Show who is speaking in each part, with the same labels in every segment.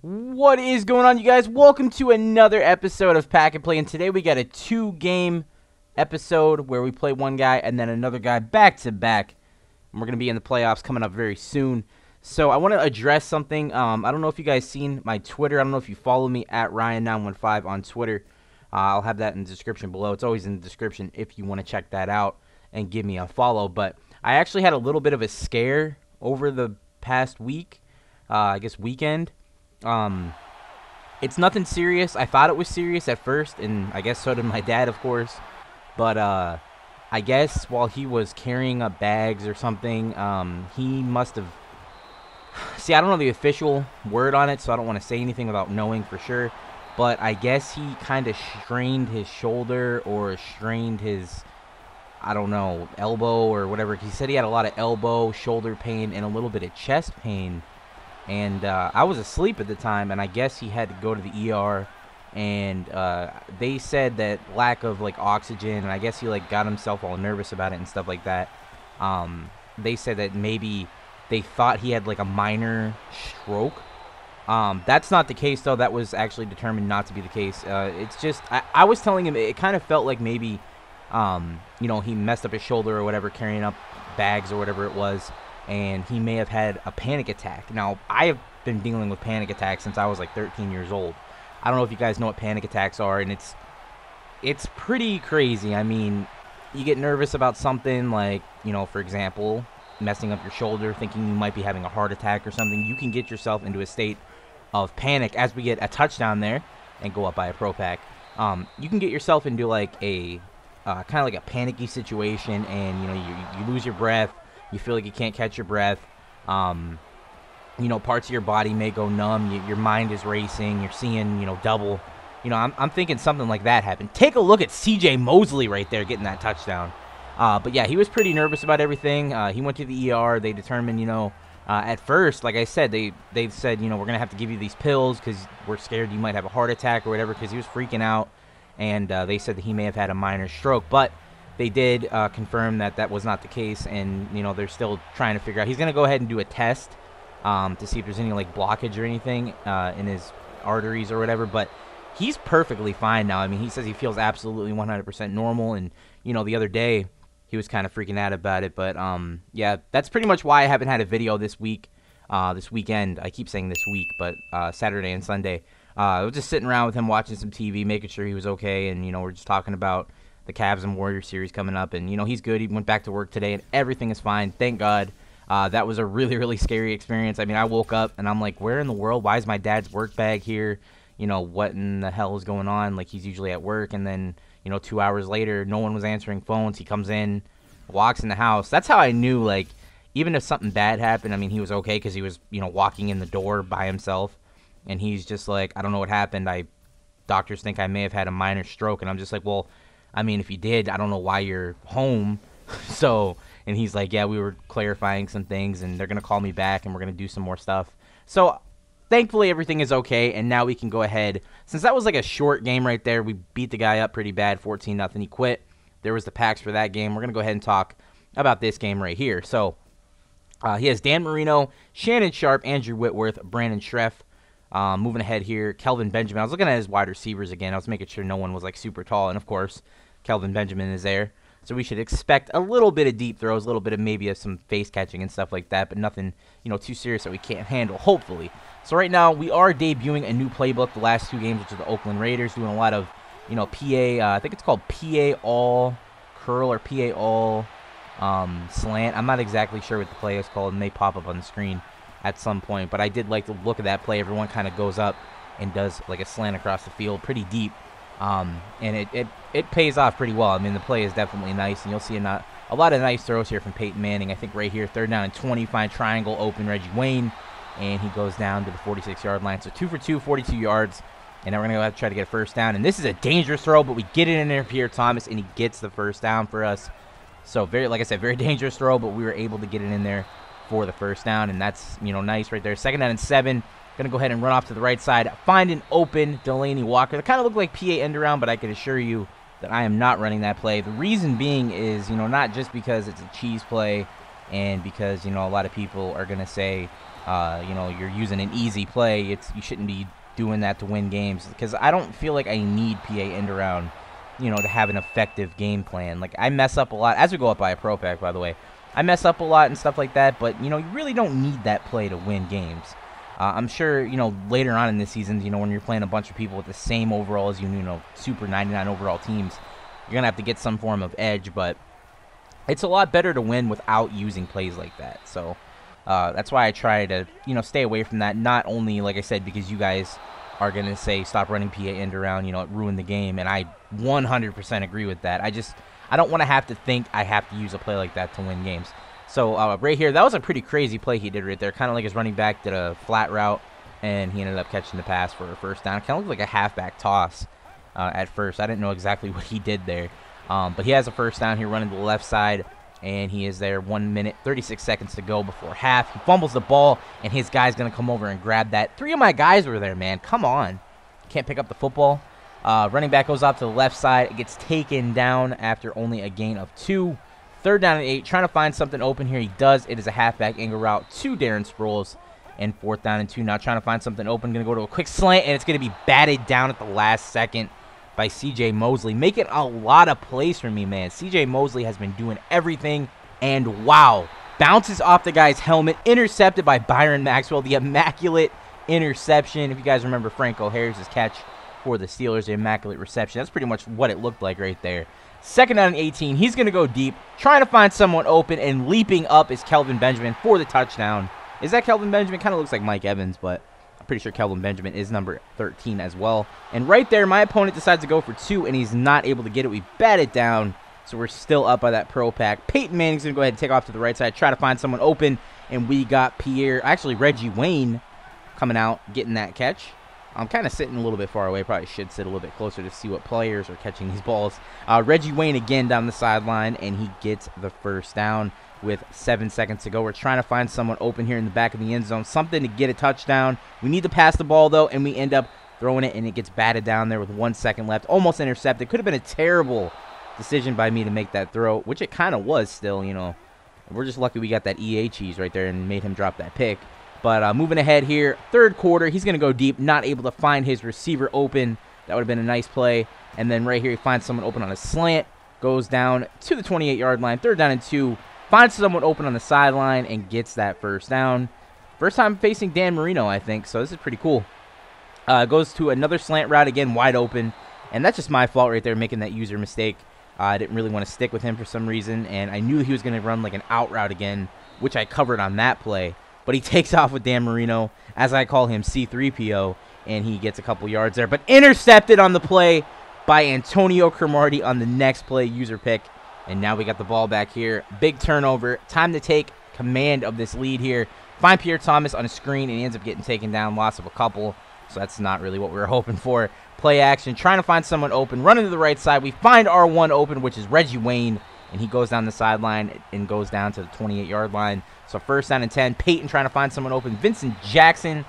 Speaker 1: What is going on, you guys? Welcome to another episode of Pack and Play, and today we got a 2-game episode where we play one guy and then another guy back to back. And we're going to be in the playoffs coming up very soon. So I want to address something. I don't know if you guys seen my Twitter. I don't know if you follow me at Ryan915 on Twitter. I'll have that in the description below. It's always in the description if you want to check that out and give me a follow. But I actually had a little bit of a scare over the past week, I guess weekend. It's nothing serious. I thought it was serious at first, and I guess so did my dad, of course. But I guess while he was carrying up bags or something, he must have... See, I don't know the official word on it, so I don't want to say anything without knowing for sure. But I guess he kind of strained his shoulder or strained his, I don't know, elbow or whatever. He said he had a lot of elbow, shoulder pain, and a little bit of chest pain. And I was asleep at the time, and I guess he had to go to the ER. And they said that lack of like oxygen, and I guess he like got himself all nervous about it and stuff like that. They said that maybe they thought he had like a minor stroke. That's not the case, though. That was actually determined not to be the case. It's just I was telling him it kind of felt like maybe you know, he messed up his shoulder or whatever, carrying up bags or whatever it was. And he may have had a panic attack. Now, I have been dealing with panic attacks since I was like 13 years old. I don't know if you guys know what panic attacks are, and it's pretty crazy. I mean, you get nervous about something like, you know, for example, messing up your shoulder, thinking you might be having a heart attack or something. You can get yourself into a state of panic as we get a touchdown there and go up by a pro pack. You can get yourself into like a kind of like a panicky situation, and you know, you lose your breath. You feel like you can't catch your breath. You know, parts of your body may go numb. Your mind is racing. You're seeing, you know, double. You know, I'm thinking something like that happened. Take a look at C.J. Mosley right there getting that touchdown. But yeah, he was pretty nervous about everything. He went to the ER. They determined, you know, at first, like I said, they said, you know, we're going to have to give you these pills because we're scared you might have a heart attack or whatever, because he was freaking out. And they said that he may have had a minor stroke. But they did confirm that that was not the case, and you know, they're still trying to figure out. He's going to go ahead and do a test to see if there's any like blockage or anything in his arteries or whatever. But he's perfectly fine now. I mean, he says he feels absolutely 100% normal. And you know, the other day he was kind of freaking out about it. But yeah, that's pretty much why I haven't had a video this week, this weekend. I keep saying this week, but Saturday and Sunday. I was just sitting around with him watching some TV, making sure he was okay, and you know, we're just talking about the Cavs and Warriors series coming up, and you know, he's good. He went back to work today, and everything is fine. Thank God. That was a really, really scary experience. I mean, I woke up and I'm like, where in the world? Why is my dad's work bag here? You know, what in the hell is going on? Like, he's usually at work, and then you know, 2 hours later, no one was answering phones. He comes in, walks in the house. That's how I knew, like, even if something bad happened, I mean, he was okay because he was, you know, walking in the door by himself, and he's just like, I don't know what happened. Doctors think I may have had a minor stroke, and I'm just like, well, I mean, if you did, I don't know why you're home. So, and he's like, yeah, we were clarifying some things, and they're going to call me back, and we're going to do some more stuff. So, thankfully, everything is okay, and now we can go ahead. Since that was like a short game right there, we beat the guy up pretty bad, 14-0. He quit. There was the packs for that game. We're going to go ahead and talk about this game right here. So, he has Dan Marino, Shannon Sharp, Andrew Whitworth, Brandon Schreff. Moving ahead here, Kelvin Benjamin. I was looking at his wide receivers again. I was making sure no one was like super tall, and of course, Kelvin Benjamin is there. So we should expect a little bit of deep throws, a little bit of maybe some face catching and stuff like that, but nothing, you know, too serious that we can't handle, hopefully. So right now, we are debuting a new playbook the last 2 games, which is the Oakland Raiders, doing a lot of, you know, PA, I think it's called PA all curl or PA all slant. I'm not exactly sure what the play is called, and they pop up on the screen at some point, but I did like the look of that play. Everyone kind of goes up and does like a slant across the field, pretty deep, and it pays off pretty well. I mean, the play is definitely nice, and you'll see a lot of nice throws here from Peyton Manning. I think right here, 3rd down and 20, fine triangle, open Reggie Wayne, and he goes down to the 46-yard line. So 2 for 2, 42 yards, and now we're going to have to try to get a first down, and this is a dangerous throw, but we get it in there for Pierre Thomas, and he gets the first down for us. So very, like I said, very dangerous throw, but we were able to get it in there for the first down, and that's, you know, nice right there. 2nd down and 7. Gonna go ahead and run off to the right side, find an open Delaney Walker. It kind of looked like PA end around, but I can assure you that I am not running that play. The reason being is, you know, not just because it's a cheese play and because, you know, a lot of people are going to say, you know, you're using an easy play, you shouldn't be doing that to win games, because I don't feel like I need PA end around, you know, to have an effective game plan. Like, I mess up a lot as we go up by a pro pack, by the way. I mess up a lot and stuff like that, but, you know, you really don't need that play to win games. I'm sure, you know, later on in this season, you know, when you're playing a bunch of people with the same overall as you, you know, super 99 overall teams, you're going to have to get some form of edge, but it's a lot better to win without using plays like that. So that's why I try to, you know, stay away from that. Not only, like I said, because you guys are going to say stop running PA end around, you know, it ruined the game, and I 100% agree with that. I don't want to have to think I have to use a play like that to win games. So right here, that was a pretty crazy play he did right there. Kind of like his running back did a flat route, and he ended up catching the pass for a first down. Kind of looked like a halfback toss at first. I didn't know exactly what he did there. But he has a first down here running to the left side, and he is there 1 minute, 36 seconds to go before half. He fumbles the ball, and his guy's going to come over and grab that. 3 of my guys were there, man. Come on. Can't pick up the football. Running back goes off to the left side. It gets taken down after only a gain of 2. 3rd down and 8, trying to find something open here. He does. It is a halfback angle route to Darren Sproles. And 4th down and 2 now, trying to find something open. Going to go to a quick slant, and it's going to be batted down at the last second by C.J. Mosley. Making a lot of plays for me, man. C.J. Mosley has been doing everything, and wow. Bounces off the guy's helmet. Intercepted by Byron Maxwell. The immaculate interception. If you guys remember Franco Harris's catch for the Steelers, the immaculate reception. That's pretty much what it looked like right there. 2nd down and 18. He's going to go deep, trying to find someone open, and leaping up is Kelvin Benjamin for the touchdown. Is that Kelvin Benjamin? Kind of looks like Mike Evans, but I'm pretty sure Kelvin Benjamin is number 13 as well. And right there, my opponent decides to go for 2, and he's not able to get it. We bat it down, so we're still up by that pro pack. Peyton Manning's going to go ahead and take off to the right side, try to find someone open, and we got Reggie Wayne coming out, getting that catch. I'm kind of sitting a little bit far away. Probably should sit a little bit closer to see what players are catching these balls. Reggie Wayne again down the sideline, and he gets the first down with 7 seconds to go. We're trying to find someone open here in the back of the end zone, something to get a touchdown. We need to pass the ball, though, and we end up throwing it, and it gets batted down there with 1 second left. Almost intercepted. Could have been a terrible decision by me to make that throw, which it kind of was still, you know. We're just lucky we got that EA cheese right there and made him drop that pick. But moving ahead here, 3rd quarter, he's going to go deep, not able to find his receiver open. That would have been a nice play. And then right here, he finds someone open on a slant, goes down to the 28-yard line, 3rd down and 2, finds someone open on the sideline and gets that first down. First time facing Dan Marino, I think, so this is pretty cool. Goes to another slant route, again, wide open. And that's just my fault right there, making that user mistake. I didn't really want to stick with him for some reason, and I knew he was going to run like an out route again, which I covered on that play. But he takes off with Dan Marino, as I call him C3PO, and he gets a couple yards there. But intercepted on the play by Antonio Cromartie on the next play, user pick. And now we got the ball back here. Big turnover. Time to take command of this lead here. Find Pierre Thomas on a screen, and he ends up getting taken down. Loss of a couple, so that's not really what we were hoping for. Play action, trying to find someone open. Running to the right side. We find R1 open, which is Reggie Wayne. And he goes down the sideline and goes down to the 28-yard line. So 1st down and 10. Peyton trying to find someone open. Vincent Jackson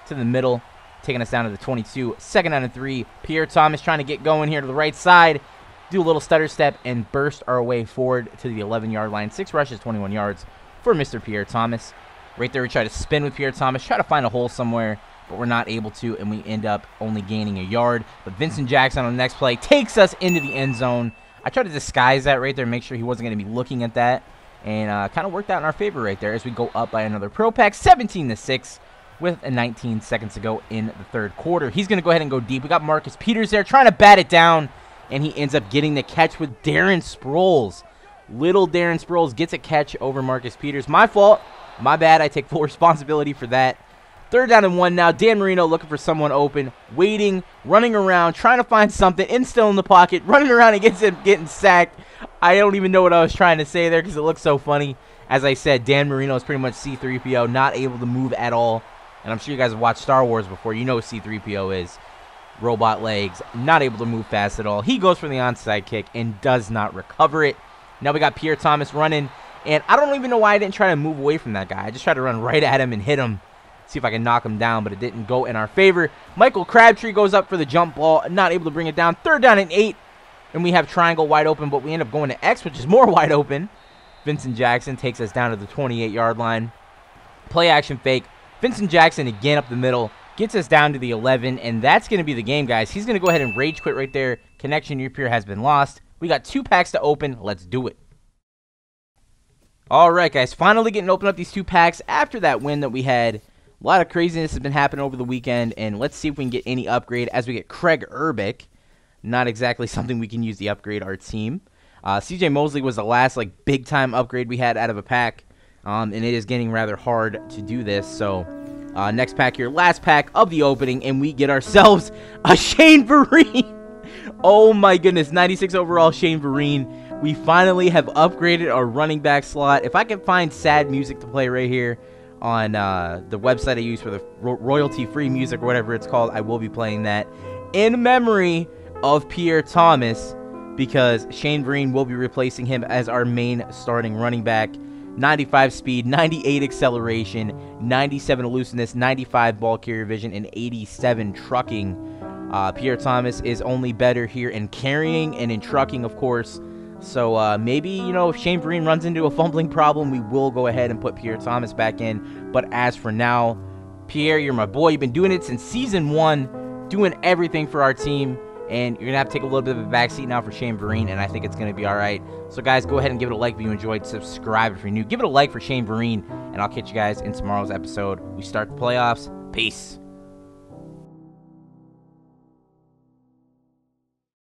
Speaker 1: to the middle, taking us down to the 22. 2nd down and 3. Pierre Thomas trying to get going here to the right side. Do a little stutter step and burst our way forward to the 11-yard line. 6 rushes, 21 yards for Mr. Pierre Thomas. Right there, we try to spin with Pierre Thomas. Try to find a hole somewhere, but we're not able to, and we end up only gaining a yard. But Vincent Jackson on the next play takes us into the end zone. I tried to disguise that right there, make sure he wasn't going to be looking at that, and kind of worked out in our favor right there as we go up by another pro pack, 17-6, with 19 seconds to go in the 3rd quarter. He's going to go ahead and go deep. We got Marcus Peters there trying to bat it down, and he ends up getting the catch with Darren Sproles. Little Darren Sproles gets a catch over Marcus Peters. My fault. My bad. I take full responsibility for that. 3rd down and 1 now. Dan Marino looking for someone open, waiting, running around, trying to find something, and still in the pocket, running around and getting sacked. I don't even know what I was trying to say there because it looks so funny. As I said, Dan Marino is pretty much C3PO, not able to move at all. And I'm sure you guys have watched Star Wars before. You know what C3PO is. Robot legs, not able to move fast at all. He goes for the onside kick and does not recover it. Now we got Pierre Thomas running, and I don't even know why I didn't try to move away from that guy. I just tried to run right at him and hit him. See if I can knock him down, but it didn't go in our favor. Michael Crabtree goes up for the jump ball, not able to bring it down. 3rd down and 8, and we have triangle wide open, but we end up going to X, which is more wide open. Vincent Jackson takes us down to the 28-yard line. Play action fake. Vincent Jackson again up the middle. Gets us down to the 11, and that's going to be the game, guys. He's going to go ahead and rage quit right there. Connection near peer has been lost. We got 2 packs to open. Let's do it. All right, guys. Finally getting to open up these 2 packs after that win that we had. A lot of craziness has been happening over the weekend, and let's see if we can get any upgrade as we get Craig Urbick. Not exactly something we can use to upgrade our team. CJ Mosley was the last big-time upgrade we had out of a pack, and it is getting rather hard to do this. So next pack here, last pack of the opening, and we get ourselves a Shane Vereen. Oh my goodness, 96 overall Shane Vereen. We finally have upgraded our running back slot. If I can find sad music to play right here on the website I use for the royalty-free music or whatever it's called, I will be playing that in memory of Pierre Thomas, because Shane Vereen will be replacing him as our main starting running back. 95 speed, 98 acceleration, 97 elusiveness, 95 ball carrier vision, and 87 trucking. Pierre Thomas is only better here in carrying and in trucking, of course. So maybe, if Shane Vereen runs into a fumbling problem, we will go ahead and put Pierre Thomas back in. But as for now, Pierre, you're my boy. You've been doing it since Season 1, doing everything for our team. And you're going to have to take a little bit of a backseat now for Shane Vereen, and I think it's going to be all right. So, guys, go ahead and give it a like if you enjoyed. Subscribe if you're new. Give it a like for Shane Vereen, and I'll catch you guys in tomorrow's episode. We start the playoffs. Peace.